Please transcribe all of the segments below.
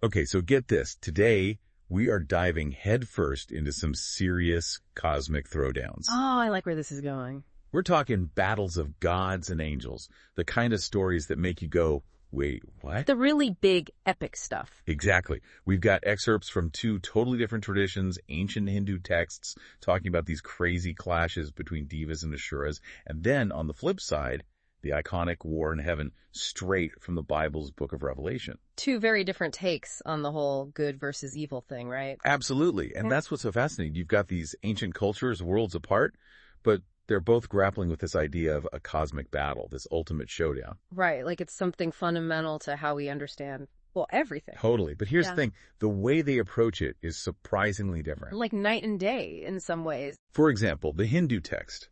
Okay, so get this. Today, we are diving headfirst into some serious cosmic throwdowns. Oh, I like where this is going. We're talking battles of gods and angels, the kind of stories that make you go, wait, what? The really big, epic stuff. Exactly. We've got excerpts from two totally different traditions, ancient Hindu texts, talking about these crazy clashes between Devas and Asuras. And then, on the flip side, the iconic war in heaven straight from the Bible's book of Revelation. Two very different takes on the whole good versus evil thing, right? Absolutely. And that's what's so fascinating. You've got these ancient cultures, worlds apart, but they're both grappling with this idea of a cosmic battle, this ultimate showdown. Right, like it's something fundamental to how we understand, well, everything. Totally. But here's the thing. The way they approach it is surprisingly different. Like night and day in some ways. For example, the Hindu text.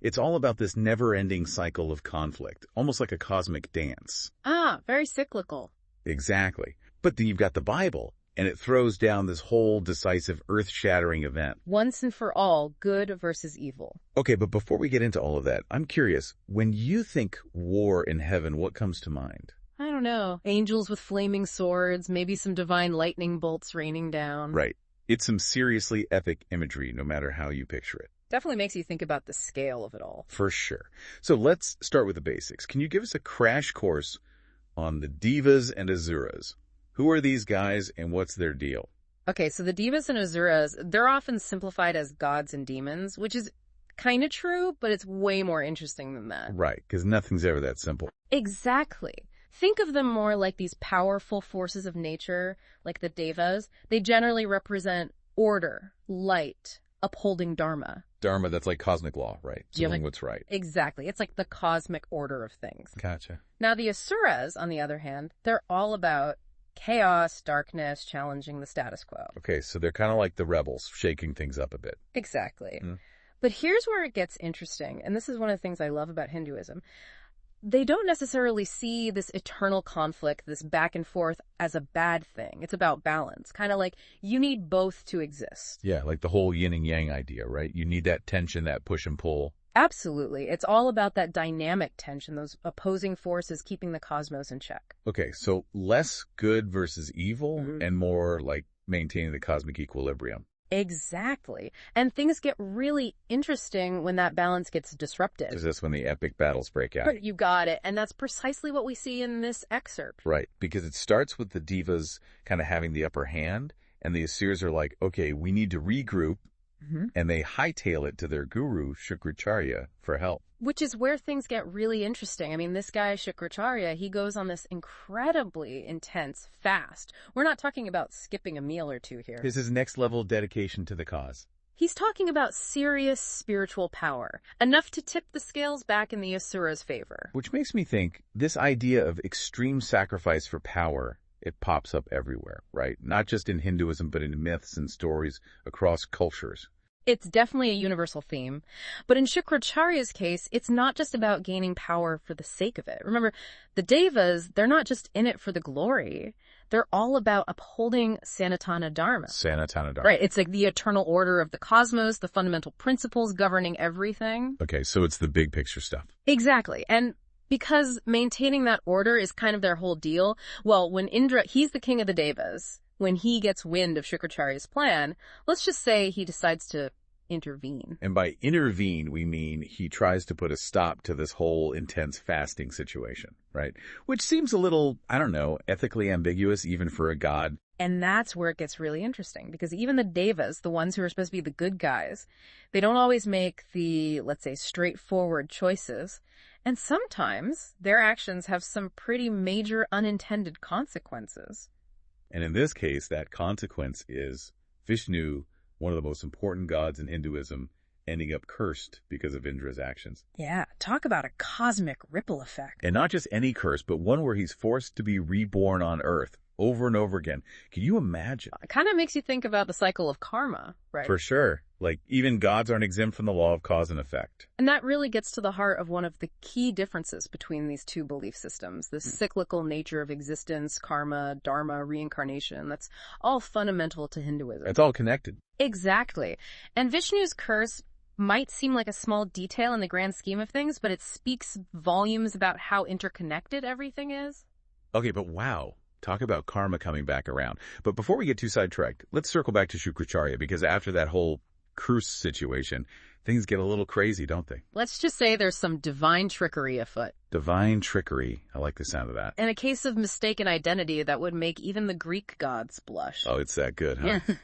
It's all about this never-ending cycle of conflict, almost like a cosmic dance. Ah, very cyclical. Exactly. But then you've got the Bible, and it throws down this whole decisive, earth-shattering event. Once and for all, good versus evil. Okay, but before we get into all of that, I'm curious, when you think war in heaven, what comes to mind? I don't know. Angels with flaming swords, maybe some divine lightning bolts raining down. Right. It's some seriously epic imagery, no matter how you picture it. Definitely makes you think about the scale of it all. For sure. So let's start with the basics. Can you give us a crash course on the Devas and Asuras? Who are these guys and what's their deal? Okay, so the Devas and Asuras, they're often simplified as gods and demons, which is kind of true, but it's way more interesting than that. Right, because nothing's ever that simple. Exactly. Think of them more like these powerful forces of nature, like the Devas. They generally represent order, light, upholding Dharma. Dharma, that's like cosmic law, right? Doing what's right. Exactly. It's like the cosmic order of things. Gotcha. Now, the Asuras, on the other hand, they're all about chaos, darkness, challenging the status quo. Okay, so they're kind of like the rebels, shaking things up a bit. Exactly. But here's where it gets interesting, and this is one of the things I love about Hinduism. They don't necessarily see this eternal conflict, this back and forth, as a bad thing. It's about balance. Kind of like you need both to exist. Yeah, like the whole yin and yang idea, right? You need that tension, that push and pull. Absolutely. It's all about that dynamic tension, those opposing forces keeping the cosmos in check. Okay, so less good versus evil and more like maintaining the cosmic equilibrium. Exactly. And things get really interesting when that balance gets disrupted. Is this when the epic battles break out? You got it. And that's precisely what we see in this excerpt. Right, because it starts with the Devas kind of having the upper hand, and the Asuras are like, okay, we need to regroup, and they hightail it to their guru, Shukracharya, for help. Which is where things get really interesting. I mean, this guy, Shukracharya, he goes on this incredibly intense fast. We're not talking about skipping a meal or two here. This is next level dedication to the cause. He's talking about serious spiritual power, enough to tip the scales back in the Asura's favor. Which makes me think this idea of extreme sacrifice for power, it pops up everywhere, right? Not just in Hinduism, but in myths and stories across cultures. It's definitely a universal theme. But in Shukracharya's case, it's not just about gaining power for the sake of it. Remember, the Devas, they're not just in it for the glory. They're all about upholding Sanatana Dharma. Sanatana Dharma. Right. It's like the eternal order of the cosmos, the fundamental principles governing everything. Okay, so it's the big picture stuff. Exactly. And because maintaining that order is kind of their whole deal, well, when Indra, he's the king of the Devas. When he gets wind of Shukracharya's plan, let's just say he decides to intervene. And by intervene, we mean he tries to put a stop to this whole intense fasting situation, right? Which seems a little, I don't know, ethically ambiguous even for a god. And that's where it gets really interesting, because even the Devas, the ones who are supposed to be the good guys, they don't always make the, let's say, straightforward choices. And sometimes their actions have some pretty major unintended consequences. And in this case, that consequence is Vishnu, one of the most important gods in Hinduism, ending up cursed because of Indra's actions. Yeah, talk about a cosmic ripple effect. And not just any curse, but one where he's forced to be reborn on Earth over and over again. Can you imagine? It kind of makes you think about the cycle of karma, right? For sure. Like, even gods aren't exempt from the law of cause and effect. And that really gets to the heart of one of the key differences between these two belief systems, the cyclical nature of existence, karma, dharma, reincarnation. That's all fundamental to Hinduism. It's all connected. Exactly. And Vishnu's curse might seem like a small detail in the grand scheme of things, but it speaks volumes about how interconnected everything is. Okay, but wow. Talk about karma coming back around. But before we get too sidetracked, let's circle back to Shukracharya, because after that whole curse situation, things get a little crazy, don't they? Let's just say there's some divine trickery afoot. Divine trickery. I like the sound of that. And a case of mistaken identity that would make even the Greek gods blush. Oh, it's that good, huh? Yeah.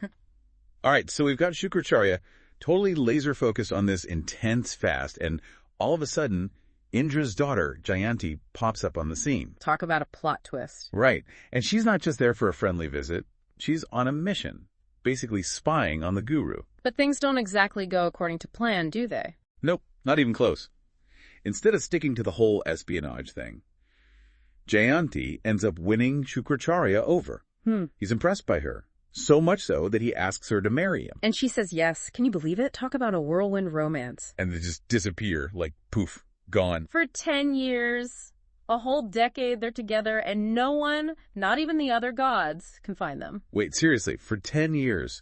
All right, so we've got Shukracharya totally laser focused on this intense fast, and all of a sudden, Indra's daughter, Jayanti, pops up on the scene. Talk about a plot twist. Right. And she's not just there for a friendly visit. She's on a mission, basically spying on the guru. But things don't exactly go according to plan, do they? Nope, not even close. Instead of sticking to the whole espionage thing, Jayanti ends up winning Shukracharya over. He's impressed by her, so much so that he asks her to marry him. And she says yes. Can you believe it? Talk about a whirlwind romance. And they just disappear, like poof, gone. For 10 years, a whole decade they're together, and no one, not even the other gods, can find them. Wait, seriously, for 10 years,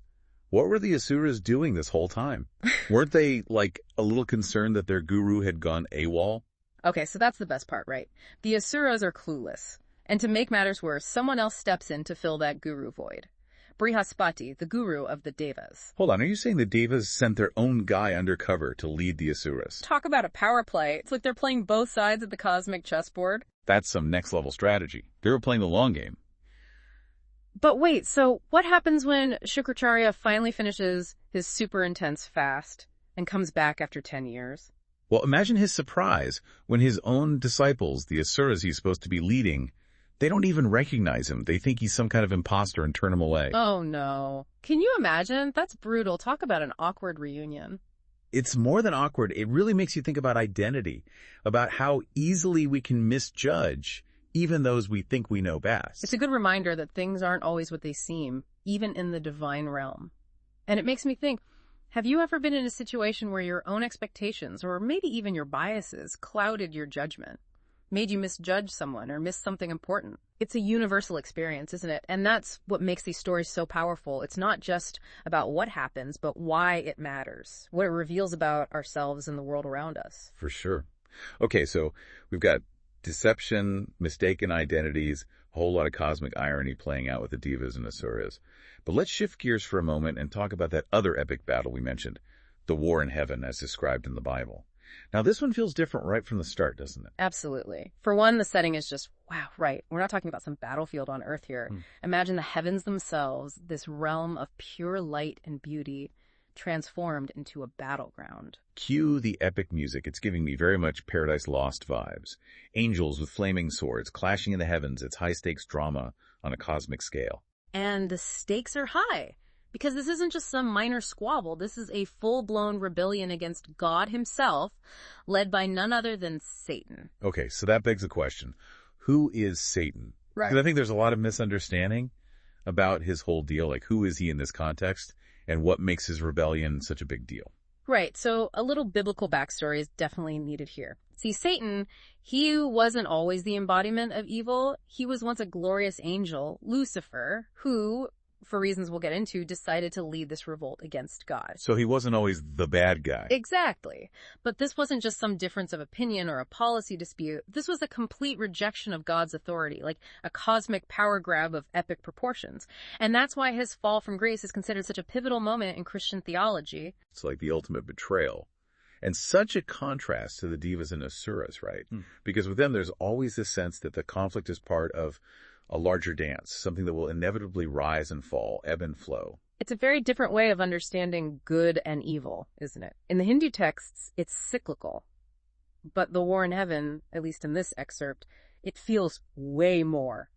what were the Asuras doing this whole time? Weren't they, like, a little concerned that their guru had gone AWOL? Okay, so that's the best part, right? The Asuras are clueless. And to make matters worse, someone else steps in to fill that guru void. Brihaspati, the guru of the Devas. Hold on, are you saying the Devas sent their own guy undercover to lead the Asuras? Talk about a power play. It's like they're playing both sides of the cosmic chessboard. That's some next-level strategy. They were playing the long game. But wait, so what happens when Shukracharya finally finishes his super intense fast and comes back after 10 years? Well, imagine his surprise when his own disciples, the Asuras he's supposed to be leading, they don't even recognize him. They think he's some kind of imposter and turn him away. Oh, no. Can you imagine? That's brutal. Talk about an awkward reunion. It's more than awkward. It really makes you think about identity, about how easily we can misjudge even those we think we know best. It's a good reminder that things aren't always what they seem, even in the divine realm. And it makes me think, have you ever been in a situation where your own expectations, or maybe even your biases, clouded your judgment? Made you misjudge someone or miss something important? It's a universal experience, isn't it? And that's what makes these stories so powerful. It's not just about what happens, but why it matters, what it reveals about ourselves and the world around us. For sure. Okay, so we've got deception, mistaken identities, a whole lot of cosmic irony playing out with the Devas and Asuras. But let's shift gears for a moment and talk about that other epic battle we mentioned, the war in heaven as described in the Bible. Now, this one feels different right from the start, doesn't it? Absolutely. For one, the setting is just, wow, right. We're not talking about some battlefield on Earth here. Imagine the heavens themselves, this realm of pure light and beauty, transformed into a battleground. Cue the epic music. It's giving me very much Paradise Lost vibes. Angels with flaming swords clashing in the heavens. It's high-stakes drama on a cosmic scale. And the stakes are high. Because this isn't just some minor squabble. This is a full-blown rebellion against God himself, led by none other than Satan. Okay, so that begs the question. Who is Satan? Right. Because I think there's a lot of misunderstanding about his whole deal. Like, who is he in this context? And what makes his rebellion such a big deal? Right, so a little biblical backstory is definitely needed here. See, Satan, he wasn't always the embodiment of evil. He was once a glorious angel, Lucifer, who, for reasons we'll get into, decided to lead this revolt against God. So he wasn't always the bad guy. Exactly. But this wasn't just some difference of opinion or a policy dispute. This was a complete rejection of God's authority, like a cosmic power grab of epic proportions. And that's why his fall from grace is considered such a pivotal moment in Christian theology. It's like the ultimate betrayal. And such a contrast to the Devas and Asuras, right? Because with them, there's always this sense that the conflict is part of a larger dance, something that will inevitably rise and fall, ebb and flow. It's a very different way of understanding good and evil, isn't it? In the Hindu texts, it's cyclical. But the war in heaven, at least in this excerpt, it feels way more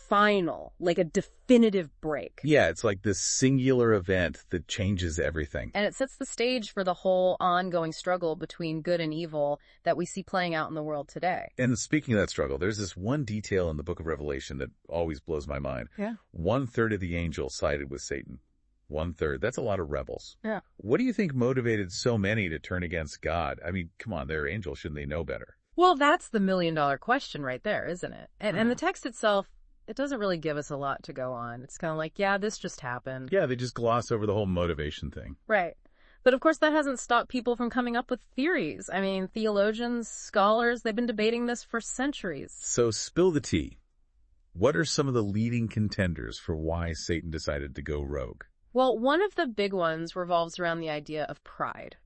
final, like a definitive break. Yeah, it's like this singular event that changes everything. And it sets the stage for the whole ongoing struggle between good and evil that we see playing out in the world today. And speaking of that struggle, there's this one detail in the book of Revelation that always blows my mind. Yeah. 1/3 of the angels sided with Satan. 1/3. That's a lot of rebels. Yeah. What do you think motivated so many to turn against God? I mean, come on, they're angels. Shouldn't they know better? Well, that's the million-dollar question right there, isn't it? And the text itself, it doesn't really give us a lot to go on. It's kind of like, yeah, this just happened. Yeah, they just gloss over the whole motivation thing. Right. But of course, that hasn't stopped people from coming up with theories. I mean, theologians, scholars, they've been debating this for centuries. So spill the tea. What are some of the leading contenders for why Satan decided to go rogue? Well, one of the big ones revolves around the idea of pride.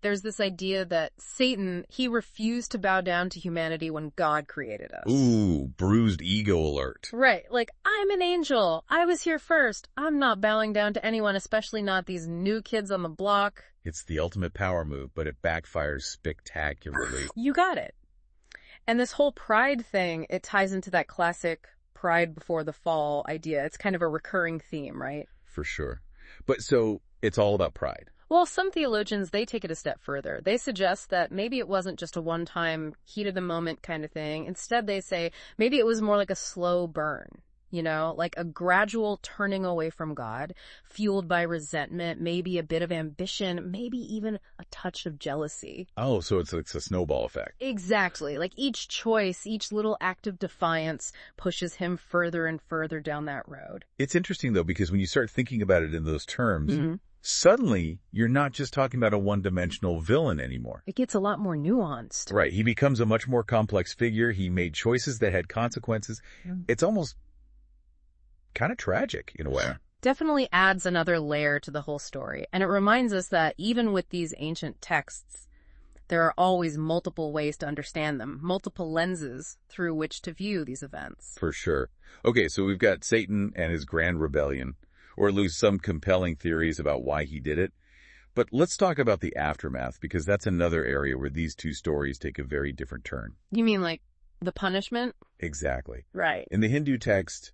There's this idea that Satan, he refused to bow down to humanity when God created us. Ooh, bruised ego alert. Right, like, I'm an angel. I was here first. I'm not bowing down to anyone, especially not these new kids on the block. It's the ultimate power move, but it backfires spectacularly. You got it. And this whole pride thing, it ties into that classic pride before the fall idea. It's kind of a recurring theme, right? For sure. But so it's all about pride. Well, some theologians, they take it a step further. They suggest that maybe it wasn't just a one-time heat-of-the-moment kind of thing. Instead, they say maybe it was more like a slow burn, like a gradual turning away from God, fueled by resentment, maybe a bit of ambition, maybe even a touch of jealousy. Oh, so it's a snowball effect. Exactly. Like each choice, each little act of defiance pushes him further and further down that road. It's interesting, though, because when you start thinking about it in those terms, suddenly you're not just talking about a one-dimensional villain anymore. It gets a lot more nuanced. Right. He becomes a much more complex figure. He made choices that had consequences. It's almost kind of tragic in a way. Definitely adds another layer to the whole story. And it reminds us that even with these ancient texts, there are always multiple ways to understand them, multiple lenses through which to view these events. For sure. Okay, so we've got Satan and his grand rebellion, or at least some compelling theories about why he did it. But let's talk about the aftermath, because that's another area where these two stories take a very different turn. You mean like the punishment? Exactly. Right. In the Hindu text,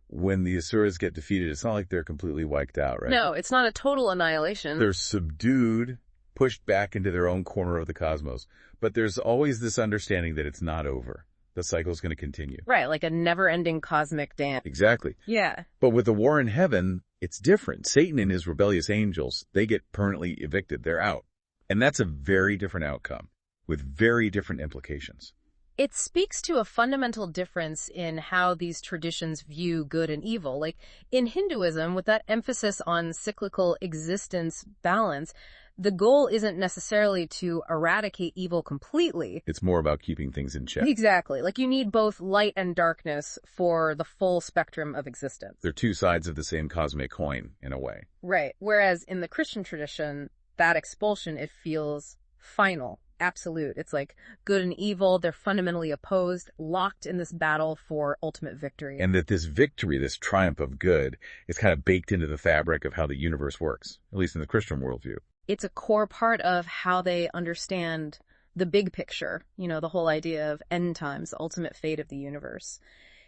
when the Asuras get defeated, it's not like they're completely wiped out, right? No, it's not a total annihilation. They're subdued, pushed back into their own corner of the cosmos. But there's always this understanding that it's not over. The cycle's going to continue. Right, like a never-ending cosmic dance. Exactly. Yeah. But with the war in heaven, it's different. Satan and his rebellious angels, they get permanently evicted. They're out. And that's a very different outcome with very different implications. It speaks to a fundamental difference in how these traditions view good and evil. Like in Hinduism, with that emphasis on cyclical existence balance, the goal isn't necessarily to eradicate evil completely. It's more about keeping things in check. Exactly. Like you need both light and darkness for the full spectrum of existence. They're two sides of the same cosmic coin, in a way. Right. Whereas in the Christian tradition, that expulsion, it feels final. Absolute. It's like good and evil, they're fundamentally opposed, locked in this battle for ultimate victory. And that this victory, this triumph of good, is kind of baked into the fabric of how the universe works, at least in the Christian worldview. It's a core part of how they understand the big picture, the whole idea of end times, the ultimate fate of the universe.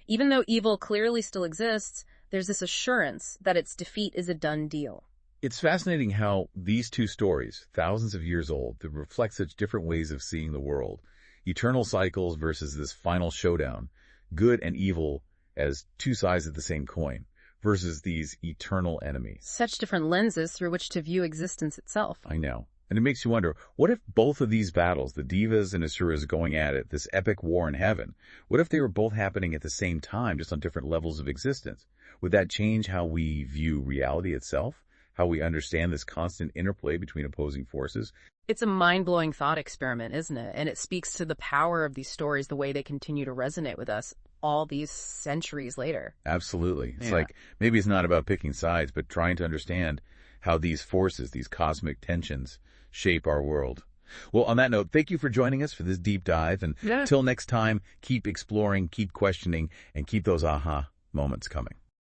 Even though evil clearly still exists, there's this assurance that its defeat is a done deal. It's fascinating how these two stories, thousands of years old, that reflect such different ways of seeing the world. Eternal cycles versus this final showdown. Good and evil as two sides of the same coin versus these eternal enemies. Such different lenses through which to view existence itself. I know. And it makes you wonder, what if both of these battles, the Devas and Asuras going at it, this epic war in heaven, what if they were both happening at the same time, just on different levels of existence? Would that change how we view reality itself? How we understand this constant interplay between opposing forces? It's a mind-blowing thought experiment, isn't it? And it speaks to the power of these stories, the way they continue to resonate with us all these centuries later. Absolutely. It's like, maybe it's not about picking sides, but trying to understand how these forces, these cosmic tensions, shape our world. Well, on that note, thank you for joining us for this deep dive. And till next time, keep exploring, keep questioning, and keep those aha moments coming.